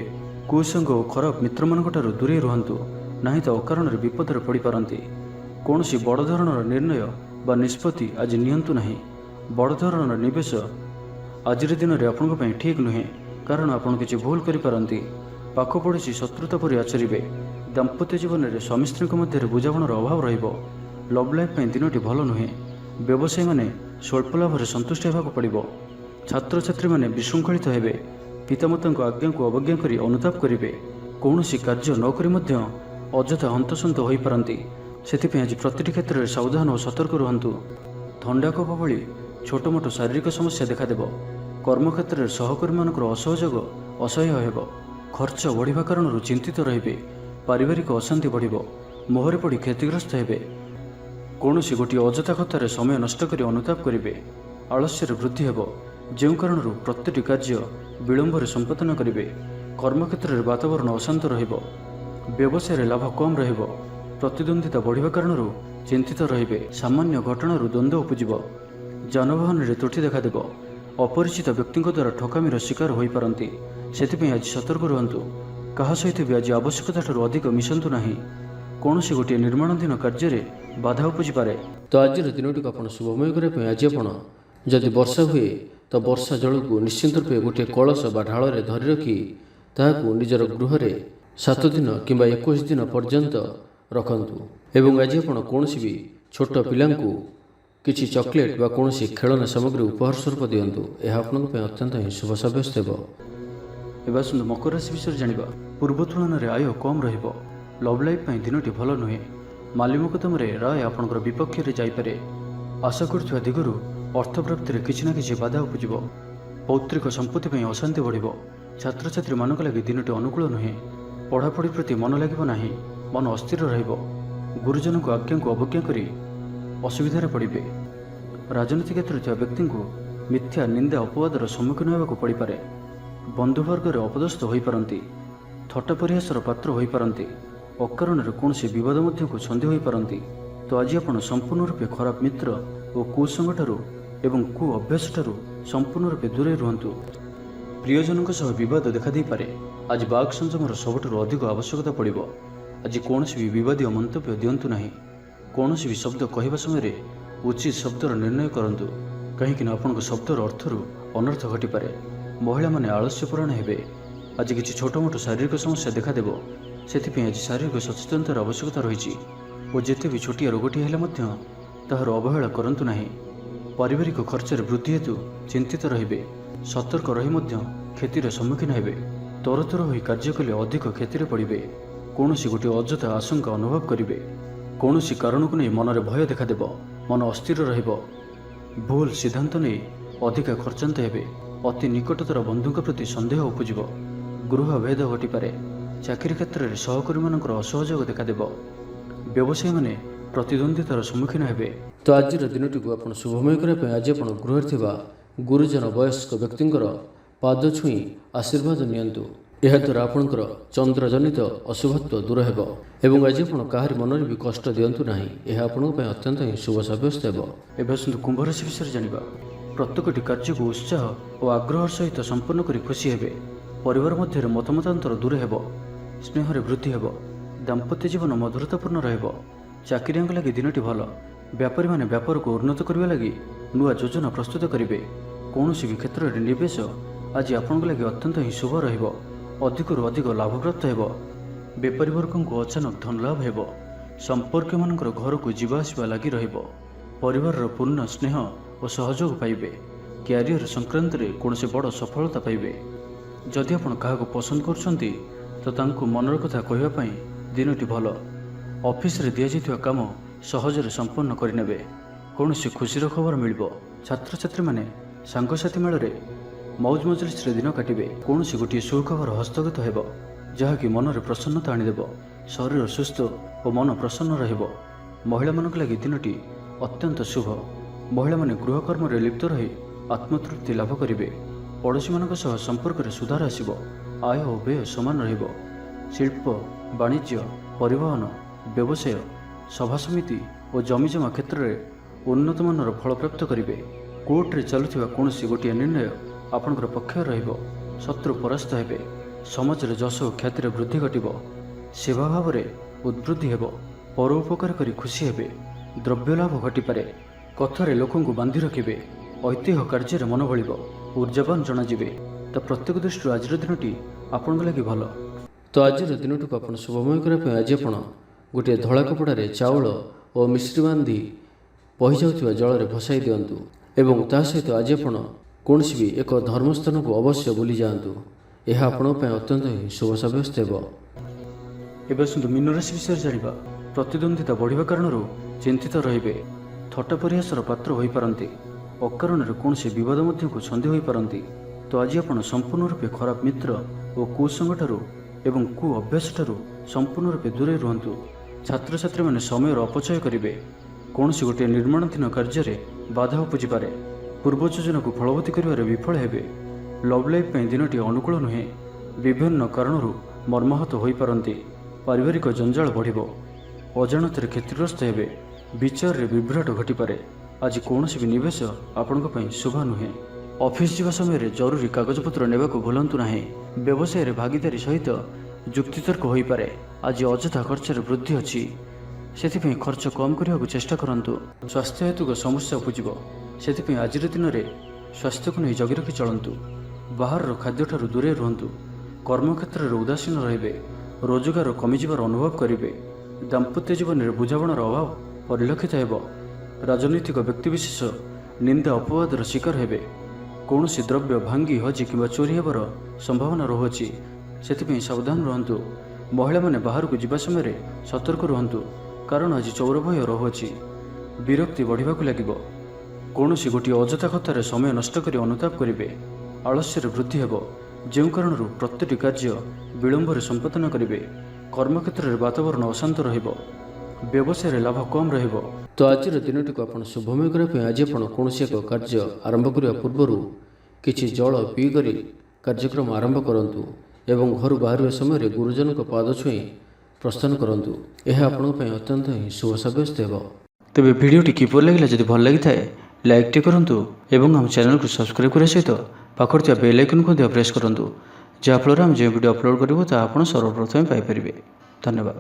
କୁସଙ୍ଗ ଓ ଖରାପ ମିତ୍ରମାନଙ୍କଠାରୁ ଦୂରେଇ ରୁହନ୍ତୁ, ନାହିଁ ତ ଅକାରଣରେ ବିପଦରେ ପଡ଼ିପାରନ୍ତି। କୌଣସି ବଡ଼ ଧରଣର ନିର୍ଣ୍ଣୟ ବା ନିଷ୍ପତ୍ତି ଆଜି ନିଅନ୍ତୁ ନାହିଁ। ବଡ଼ ଧରଣର ନିବେଶ ଆଜିର ଦିନରେ ଆପଣଙ୍କ ପାଇଁ ଠିକ୍ ନୁହେଁ, କାରଣ ଆପଣ କିଛି ଭୁଲ କରିପାରନ୍ତି। ପାଖ ପଡ଼ୋଶୀ ଶତ୍ରୁତା ପରି ଆଚରିବେ। ଦାମ୍ପତ୍ୟ ଜୀବନରେ ସ୍ୱାମୀ ସ୍ତ୍ରୀଙ୍କ ମଧ୍ୟରେ ବୁଝାମଣାର ଅଭାବ ରହିବ। ଲଭ୍ ଲାଇଫ୍ ପାଇଁ ଦିନଟି ଭଲ ନୁହେଁ। ବ୍ୟବସାୟୀମାନେ ସ୍ୱଳ୍ପ ଲାଭରେ ସନ୍ତୁଷ୍ଟ ହେବାକୁ ପଡ଼ିବ। ଛାତ୍ରଛାତ୍ରୀମାନେ ବିଶୃଙ୍ଖଳିତ ହେବେ। ପିତାମାତାଙ୍କ ଆଜ୍ଞାକୁ ଅବଜ୍ଞା କରି ଅନୁତାପ କରିବେ। କୌଣସି କାର୍ଯ୍ୟ ନ କରି ମଧ୍ୟ ଅଯଥା ହନ୍ତସନ୍ତ ହୋଇପାରନ୍ତି। ସେଥିପାଇଁ ଆଜି ପ୍ରତିଟି କ୍ଷେତ୍ରରେ ସାବଧାନ ଓ ସତର୍କ ରୁହନ୍ତୁ। ଥଣ୍ଡା କଫ ଭଳି ଛୋଟମୋଟ ଶାରୀରିକ ସମସ୍ୟା ଦେଖାଦେବ। କର୍ମକ୍ଷେତ୍ରରେ ସହକର୍ମୀମାନଙ୍କର ଅସହଯୋଗ ଅସହ୍ୟ ହେବ। ଖର୍ଚ୍ଚ ବଢ଼ିବା କାରଣରୁ ଚିନ୍ତିତ ରହିବେ। ପାରିବାରିକ ଅଶାନ୍ତି ବଢ଼ିବ। ମୋହରେ ପଡ଼ି କ୍ଷତିଗ୍ରସ୍ତ ହେବେ। କୌଣସି ଗୋଟିଏ ଅଯଥା କଥାରେ ସମୟ ନଷ୍ଟ କରି ଅନୁତାପ କରିବେ। ଆଳସ୍ୟରେ ବୃଦ୍ଧି ହେବ, ଯେଉଁ କାରଣରୁ ପ୍ରତିଟି କାର୍ଯ୍ୟ ବିଳମ୍ବରେ ସମ୍ପାଦନ କରିବେ। କର୍ମକ୍ଷେତ୍ରରେ ବାତାବରଣ ଅଶାନ୍ତ ରହିବ। ବ୍ୟବସାୟରେ ଲାଭ କମ୍ ରହିବ। ପ୍ରତିଦ୍ୱନ୍ଦିତା ବଢ଼ିବା କାରଣରୁ ଚିନ୍ତିତ ରହିବେ। ସାମାନ୍ୟ ଘଟଣାରୁ ଦ୍ୱନ୍ଦ୍ୱ ଉପୁଜିବ। ଯାନବାହନରେ ତ୍ରୁଟି ଦେଖାଦେବ। ଅପରିଚିତ ବ୍ୟକ୍ତିଙ୍କ ଦ୍ୱାରା ଠକାମିର ଶିକାର ହୋଇପାରନ୍ତି। ସେଥିପାଇଁ ଆଜି ସତର୍କ ରୁହନ୍ତୁ। କାହା ସହିତ ବି ଆଜି ଆବଶ୍ୟକତାଠାରୁ ଅଧିକ ମିଶନ୍ତୁ ନାହିଁ। କୌଣସି ଗୋଟିଏ ନିର୍ମାଣାଧୀନ କାର୍ଯ୍ୟରେ ବାଧା ଉପୁଜିପାରେ। ତ ଆଜିର ଦିନଟିକୁ ଆପଣ ଶୁଭମୟ କରିବା ପାଇଁ ଆଜି ଆପଣ ଯଦି ବର୍ଷା ହୁଏ ତ ବର୍ଷା ଜଳକୁ ନିଶ୍ଚିନ୍ତ ରୂପେ ଗୋଟିଏ କଳସ ବା ଢାଳରେ ଧରି ରଖି ତାହାକୁ ନିଜର ଗୃହରେ 7 ଦିନ କିମ୍ବା 21 ଦିନ ପର୍ଯ୍ୟନ୍ତ ରଖନ୍ତୁ। ଏବଂ ଆଜି ଆପଣ କୌଣସି ବି ଛୋଟ ପିଲାଙ୍କୁ କିଛି ଚକୋଲେଟ୍ ବା କୌଣସି ଖେଳନା ସାମଗ୍ରୀ ଉପହାର ସ୍ୱରୂପ ଦିଅନ୍ତୁ। ଏହା ଆପଣଙ୍କ ପାଇଁ ଅତ୍ୟନ୍ତ ହିଁ ଶୁଭ ସାବ୍ୟସ୍ତ ହେବ। ଏବେ ଆସନ୍ତୁ ମକର ରାଶି ବିଷୟରେ ଜାଣିବା। ପୂର୍ବ ତୁଳନାରେ ଆୟ କମ୍ ରହିବ। ଲଭ୍ ଲାଇଫ୍ ପାଇଁ ଦିନଟି ଭଲ ନୁହେଁ। ମାଲି ମୁକଦ୍ଦମାରେ ରାୟ ଆପଣଙ୍କର ବିପକ୍ଷରେ ଯାଇପାରେ। ଆଶା କରୁଥିବା ଦିଗରୁ ଅର୍ଥ ପ୍ରାପ୍ତିରେ କିଛି ନା କିଛି ବାଧା ଉପୁଜିବ। ପୌତ୍ରିକ ସମ୍ପତ୍ତି ପାଇଁ ଅଶାନ୍ତି ବଢ଼ିବ। ଛାତ୍ରଛାତ୍ରୀମାନଙ୍କ ଲାଗି ଦିନଟି ଅନୁକୂଳ ନୁହେଁ। ପଢ଼ାପଢ଼ି ପ୍ରତି ମନ ଲାଗିବ ନାହିଁ। ମନ ଅସ୍ଥିର ରହିବ। ଗୁରୁଜନଙ୍କ ଆଜ୍ଞାକୁ ଅବଜ୍ଞା କରି ଅସୁବିଧାରେ ପଡ଼ିବେ। ରାଜନୀତି କ୍ଷେତ୍ରରେ ଥିବା ବ୍ୟକ୍ତିଙ୍କୁ ମିଥ୍ୟା ନିନ୍ଦା ଅପବାଦର ସମ୍ମୁଖୀନ ହେବାକୁ ପଡ଼ିପାରେ। ବନ୍ଧୁବର୍ଗରେ ଅପଦସ୍ଥ ହୋଇପାରନ୍ତି। ଥଟ୍ଟା ପରିହାସର ପାତ୍ର ହୋଇପାରନ୍ତି। ଅକାରଣରେ କୌଣସି ବିବାଦ ମଧ୍ୟକୁ ଛନ୍ଦି ହୋଇପାରନ୍ତି। ତ ଆଜି ଆପଣ ସମ୍ପୂର୍ଣ୍ଣ ରୂପେ ଖରାପ ମିତ୍ର ଓ କୁସଙ୍ଗଠାରୁ ଏବଂ କୁ ଅଭ୍ୟାସଠାରୁ ସମ୍ପୂର୍ଣ୍ଣ ରୂପେ ଦୂରେଇ ରୁହନ୍ତୁ। ପ୍ରିୟଜନଙ୍କ ସହ ବିବାଦ ଦେଖାଦେଇପାରେ। ଆଜି ବାକ୍ ସଂଯମର ସବୁଠାରୁ ଅଧିକ ଆବଶ୍ୟକତା ପଡ଼ିବ। ଆଜି କୌଣସି ବି ବିବାଦୀୟ ମନ୍ତବ୍ୟ ଦିଅନ୍ତୁ ନାହିଁ। କୌଣସି ବି ଶବ୍ଦ କହିବା ସମୟରେ ଉଚିତ ଶବ୍ଦର ନିର୍ଣ୍ଣୟ କରନ୍ତୁ, କାହିଁକିନା ଆପଣଙ୍କ ଶବ୍ଦର ଅର୍ଥରୁ ଅନର୍ଥ ଘଟିପାରେ। ମହିଳାମାନେ ଆଳସ୍ୟପରାୟଣ ହେବେ। ଆଜି କିଛି ଛୋଟମୋଟ ଶାରୀରିକ ସମସ୍ୟା ଦେଖାଦେବ। ସେଥିପାଇଁ ଆଜି ଶାରୀରିକ ସଚେତନତାର ଆବଶ୍ୟକତା ରହିଛି ଓ ଯେତେ ବି ଛୋଟିଆ ରୋଗଟି ହେଲେ ମଧ୍ୟ ତାହାର ଅବହେଳା କରନ୍ତୁ ନାହିଁ। ପାରିବାରିକ ଖର୍ଚ୍ଚରେ ବୃଦ୍ଧି ହେତୁ ଚିନ୍ତିତ ରହିବେ। ସତର୍କ ରହି ମଧ୍ୟ କ୍ଷତିର ସମ୍ମୁଖୀନ ହେବେ। ତରତର ହୋଇ କାର୍ଯ୍ୟ କଲେ ଅଧିକ କ୍ଷତିରେ ପଡ଼ିବେ। କୌଣସି ଗୋଟିଏ ଅଯଥା ଆଶଙ୍କା ଅନୁଭବ କରିବେ। କୌଣସି କାରଣକୁ ନେଇ ମନରେ ଭୟ ଦେଖାଦେବ। ମନ ଅସ୍ଥିର ରହିବ। ଭୁଲ ସିଦ୍ଧାନ୍ତ ନେଇ ଅଧିକା ଖର୍ଚ୍ଚାନ୍ତ ହେବେ। ଅତି ନିକଟତର ବନ୍ଧୁଙ୍କ ପ୍ରତି ସନ୍ଦେହ ଉପୁଜିବ। ଗୃହ ଭେଦ ଘଟିପାରେ। ଚାକିରି କ୍ଷେତ୍ରରେ ସହକର୍ମୀମାନଙ୍କର ଅସହଯୋଗ ଦେଖାଦେବ। ବ୍ୟବସାୟୀମାନେ ପ୍ରତିଦ୍ୱନ୍ଦ୍ୱିତାର ସମ୍ମୁଖୀନ ହେବେ। ତ ଆଜିର ଦିନଟିକୁ ଆପଣ ଶୁଭମୟ କରିବା ପାଇଁ ଆଜି ଆପଣ ଗୃହରେ ଥିବା ଗୁରୁଜନ ବୟସ୍କ ବ୍ୟକ୍ତିଙ୍କର ପାଦ ଛୁଇଁ ଆଶୀର୍ବାଦ ନିଅନ୍ତୁ। ଏହାଦ୍ୱାରା ଆପଣଙ୍କର ଚନ୍ଦ୍ରଜନିତ ଅଶୁଭତ୍ୱ ଦୂର ହେବ ଏବଂ ଆଜି ଆପଣ କାହାରି ମନରେ ବି କଷ୍ଟ ଦିଅନ୍ତୁ ନାହିଁ। ଏହା ଆପଣଙ୍କ ପାଇଁ ଅତ୍ୟନ୍ତ ହିଁ ଶୁଭ ସାବ୍ୟସ୍ତ ହେବ। ଏବେ ଆସନ୍ତୁ କୁମ୍ଭ ରାଶି ବିଷୟରେ ଜାଣିବା। ପ୍ରତ୍ୟେକଟି କାର୍ଯ୍ୟକୁ ଉତ୍ସାହ ଓ ଆଗ୍ରହର ସହିତ ସମ୍ପନ୍ନ କରି ଖୁସି ହେବେ। ପରିବାର ମଧ୍ୟରେ ମତମତାନ୍ତର ଦୂର ହେବ। ସ୍ନେହରେ ବୃଦ୍ଧି ହେବ। ଦାମ୍ପତ୍ୟ ଜୀବନ ମଧୁରତାପୂର୍ଣ୍ଣ ରହିବ। ଚାକିରିଆଙ୍କ ଲାଗି ଦିନଟି ଭଲ। ବ୍ୟାପାରୀମାନେ ବ୍ୟାପାରକୁ ଉନ୍ନତ କରିବା ଲାଗି ନୂଆ ଯୋଜନା ପ୍ରସ୍ତୁତ କରିବେ। କୌଣସି ବି କ୍ଷେତ୍ରରେ ନିବେଶ ଆଜି ଆପଣଙ୍କ ଲାଗି ଅତ୍ୟନ୍ତ ହିଁ ଶୁଭ ରହିବ। ଅଧିକରୁ ଅଧିକ ଲାଭପ୍ରାପ୍ତ ହେବ। ବେପାରୀ ବର୍ଗଙ୍କୁ ଅଚାନକ ଧନ ଲାଭ ହେବ। ସମ୍ପର୍କୀୟମାନଙ୍କର ଘରକୁ ଯିବା ଆସିବା ଲାଗି ରହିବ। ପରିବାରର ପୂର୍ଣ୍ଣ ସ୍ନେହ ଓ ସହଯୋଗ ପାଇବେ। କ୍ୟାରିୟର ସଂକ୍ରାନ୍ତରେ କୌଣସି ବଡ଼ ସଫଳତା ପାଇବେ। ଯଦି ଆପଣ କାହାକୁ ପସନ୍ଦ କରୁଛନ୍ତି ତ ତାଙ୍କୁ ମନର କଥା କହିବା ପାଇଁ ଦିନଟି ଭଲ। ଅଫିସରେ ଦିଆଯାଇଥିବା କାମ ସହଜରେ ସମ୍ପନ୍ନ କରିନେବେ। କୌଣସି ଖୁସିର ଖବର ମିଳିବ। ଛାତ୍ରଛାତ୍ରୀମାନେ ସାଙ୍ଗସାଥି ମେଳରେ ମୌଜ ମଜଲିସରେ ଦିନ କାଟିବେ। କୌଣସି ଗୋଟିଏ ସୁଖବର ହସ୍ତଗତ ହେବ ଯାହାକି ମନରେ ପ୍ରସନ୍ନତା ଆଣିଦେବ। ଶରୀର ସୁସ୍ଥ ଓ ମନ ପ୍ରସନ୍ନ ରହିବ। ମହିଳାମାନଙ୍କ ଲାଗି ଦିନଟି ଅତ୍ୟନ୍ତ ଶୁଭ। ମହିଳାମାନେ ଗୃହକର୍ମରେ ଲିପ୍ତ ରହି ଆତ୍ମତୃପ୍ତି ଲାଭ କରିବେ। ପଡ଼ୋଶୀମାନଙ୍କ ସହ ସମ୍ପର୍କରେ ସୁଧାର ଆସିବ। ଆୟ ଓ ବ୍ୟୟ ସମାନ ରହିବ। ଶିଳ୍ପ, ବାଣିଜ୍ୟ, ପରିବହନ, ବ୍ୟବସାୟ, ସଭାସମିତି ଓ ଜମିଜମା କ୍ଷେତ୍ରରେ ଉନ୍ନତମାନର ଫଳପ୍ରାପ୍ତ କରିବେ। କୋର୍ଟରେ ଚାଲୁଥିବା କୌଣସି ଗୋଟିଏ ନିର୍ଣ୍ଣୟ ଆପଣଙ୍କର ପକ୍ଷରେ ରହିବ। ଶତ୍ରୁ ପରାସ୍ତ ହେବେ। ସମାଜରେ ଯଶ ଓ ଖ୍ୟାତିରେ ବୃଦ୍ଧି ଘଟିବ। ସେବା ଭାବରେ ଉଦ୍ବୃଦ୍ଧି ହେବ। ପର ଉପକାର କରି ଖୁସି ହେବେ। ଦ୍ରବ୍ୟ ଲାଭ ଘଟିପାରେ। କଥାରେ ଲୋକଙ୍କୁ ବାନ୍ଧି ରଖିବେ। ଐତିହ୍ୟ କାର୍ଯ୍ୟରେ ମନ ବଳିବ। ଉର୍ଜାବାନ ଜଣାଯିବେ। ତ ପ୍ରତ୍ୟେକ ଦୃଷ୍ଟିରୁ ଆଜିର ଦିନଟି ଆପଣଙ୍କ ଲାଗି ଭଲ। ତ ଆଜିର ଦିନଟିକୁ ଆପଣ ଶୁଭମୟ କରିବା ପାଇଁ ଆଜି ଆପଣ ଗୋଟିଏ ଧଳା କପଡ଼ାରେ ଚାଉଳ ଓ ମିଶ୍ରି ବାନ୍ଧି ବହିଯାଉଥିବା ଜଳରେ ଭସାଇ ଦିଅନ୍ତୁ ଏବଂ ତା ସହିତ ଆଜି ଆପଣ କୌଣସି ବି ଏକ ଧର୍ମସ୍ଥାନକୁ ଅବଶ୍ୟ ବୁଲି ଯାଆନ୍ତୁ। ଏହା ଆପଣଙ୍କ ପାଇଁ ଅତ୍ୟନ୍ତ ହିଁ ଶୁଭ ସାବ୍ୟସ୍ତ ହେବ। ଏବେ ଆସନ୍ତୁ ମୀନ ରାଶି ବିଷୟରେ ଜାଣିବା। ପ୍ରତିଦ୍ୱନ୍ଦ୍ୱିତା ବଢ଼ିବା କାରଣରୁ ଚିନ୍ତିତ ରହିବେ। ଥଟ୍ଟା ପରିହାସର ପାତ୍ର ହୋଇପାରନ୍ତି। ଅକାରଣରେ କୌଣସି ବିବାଦ ମଧ୍ୟକୁ ଛନ୍ଦି ହୋଇପାରନ୍ତି। ତ ଆଜି ଆପଣ ସମ୍ପୂର୍ଣ୍ଣ ରୂପେ ଖରାପ ମିତ୍ର ଓ କୁସଙ୍ଗଠାରୁ ଏବଂ କୁ ଅଭ୍ୟାସଠାରୁ ସମ୍ପୂର୍ଣ୍ଣ ରୂପେ ଦୂରେଇ ରୁହନ୍ତୁ। ଛାତ୍ରଛାତ୍ରୀମାନେ ସମୟର ଅପଚୟ କରିବେ। କୌଣସି ଗୋଟିଏ ନିର୍ମାଣାଧୀନ କାର୍ଯ୍ୟରେ ବାଧା ଉପୁଜିପାରେ। ପୂର୍ବ ଯୋଜନାକୁ ଫଳବତୀ କରିବାରେ ବିଫଳ ହେବେ। ଲଭ୍ ଲାଇଫ୍ ପାଇଁ ଦିନଟି ଅନୁକୂଳ ନୁହେଁ। ବିଭିନ୍ନ କାରଣରୁ ମର୍ମାହତ ହୋଇପାରନ୍ତି। ପାରିବାରିକ ଜଞ୍ଜାଳ ବଢ଼ିବ। ଅଜାଣତରେ କ୍ଷତିଗ୍ରସ୍ତ ହେବେ। ବିଚାରରେ ବିଭ୍ରାଟ ଘଟିପାରେ। ଆଜି କୌଣସି ବି ନିବେଶ ଆପଣଙ୍କ ପାଇଁ ଶୁଭ ନୁହେଁ। ଅଫିସ ଯିବା ସମୟରେ ଜରୁରୀ କାଗଜପତ୍ର ନେବାକୁ ଭୁଲନ୍ତୁ ନାହିଁ। ବ୍ୟବସାୟରେ ଭାଗିଦାରୀ ସହିତ ଯୁକ୍ତିତର୍କ ହୋଇପାରେ। ଆଜି ଅଯଥା ଖର୍ଚ୍ଚରେ ବୃଦ୍ଧି ଅଛି। ସେଥିପାଇଁ ଖର୍ଚ୍ଚ କମ୍ କରିବାକୁ ଚେଷ୍ଟା କରନ୍ତୁ। ସ୍ୱାସ୍ଥ୍ୟ ହେତୁକ ସମସ୍ୟା ଉପୁଜିବ। ସେଥିପାଇଁ ଆଜିର ଦିନରେ ସ୍ୱାସ୍ଥ୍ୟକୁ ନେଇ ଜଗି ରଖି ଚଳନ୍ତୁ। ବାହାରର ଖାଦ୍ୟଠାରୁ ଦୂରେଇ ରୁହନ୍ତୁ। କର୍ମକ୍ଷେତ୍ରରେ ଉଦାସୀନ ରହିବେ। ରୋଜଗାର କମିଯିବାର ଅନୁଭବ କରିବେ। ଦାମ୍ପତ୍ୟ ଜୀବନରେ ବୁଝାମଣାର ଅଭାବ ପରିଲକ୍ଷିତ ହେବ। ରାଜନୈତିକ ବ୍ୟକ୍ତିବିଶେଷ ନିନ୍ଦା ଅପବାଦର ଶିକାର ହେବେ। କୌଣସି ଦ୍ରବ୍ୟ ଭାଙ୍ଗି ହଜି କିମ୍ବା ଚୋରି ହେବାର ସମ୍ଭାବନା ରହୁଅଛି। ସେଥିପାଇଁ ସାବଧାନ ରୁହନ୍ତୁ। ମହିଳାମାନେ ବାହାରକୁ ଯିବା ସମୟରେ ସତର୍କ ରୁହନ୍ତୁ କାରଣ ଆଜି ଚୌର ଭୟ ରହୁଅଛି। ବିରକ୍ତି ବଢ଼ିବାକୁ ଲାଗିବ। କୌଣସି ଗୋଟିଏ ଅଯଥା କଥାରେ ସମୟ ନଷ୍ଟ କରି ଅନୁତାପ କରିବେ। ଆଳସ୍ୟରେ ବୃଦ୍ଧି ହେବ ଯେଉଁ କାରଣରୁ ପ୍ରତ୍ୟେକଟି କାର୍ଯ୍ୟ ବିଳମ୍ବରେ ସମ୍ପାଦନ କରିବେ। କର୍ମକ୍ଷେତ୍ରରେ ବାତାବରଣ ଅଶାନ୍ତ ରହିବ। ବ୍ୟବସାୟରେ ଲାଭ କମ୍ ରହିବ। ତ ଆଜିର ଦିନଟିକୁ ଆପଣ ଶୁଭମୟ କରିବା ପାଇଁ ଆଜି ଆପଣ କୌଣସି ଏକ କାର୍ଯ୍ୟ ଆରମ୍ଭ କରିବା ପୂର୍ବରୁ କିଛି ଜଳ ପିଇକରି କାର୍ଯ୍ୟକ୍ରମ ଆରମ୍ଭ କରନ୍ତୁ ଏବଂ ଘରୁ ବାହାରିବା ସମୟରେ ଗୁରୁଜନଙ୍କ ପାଦ ଛୁଇଁ ପ୍ରସ୍ଥାନ କରନ୍ତୁ। ଏହା ଆପଣଙ୍କ ପାଇଁ ଅତ୍ୟନ୍ତ ହିଁ ଶୁଭ ସାବ୍ୟସ୍ତ ହେବ। ତେବେ ଭିଡ଼ିଓଟି କିପରି ଲାଗିଲା? ଯଦି ଭଲ ଲାଗିଥାଏ ଲାଇକ୍ଟି କରନ୍ତୁ ଏବଂ ଆମ ଚ୍ୟାନେଲକୁ ସବସ୍କ୍ରାଇବ୍ କରିବା ସହିତ ପାଖରେ ଥିବା ବେଲ୍ ଆଇକନ୍କୁ ମଧ୍ୟ ପ୍ରେସ୍ କରନ୍ତୁ, ଯାହାଫଳରେ ଆମେ ଯେଉଁ ଭିଡ଼ିଓ ଅପଲୋଡ଼ କରିବୁ ତାହା ଆପଣ ସର୍ବପ୍ରଥମେ ପାଇପାରିବେ। ଧନ୍ୟବାଦ।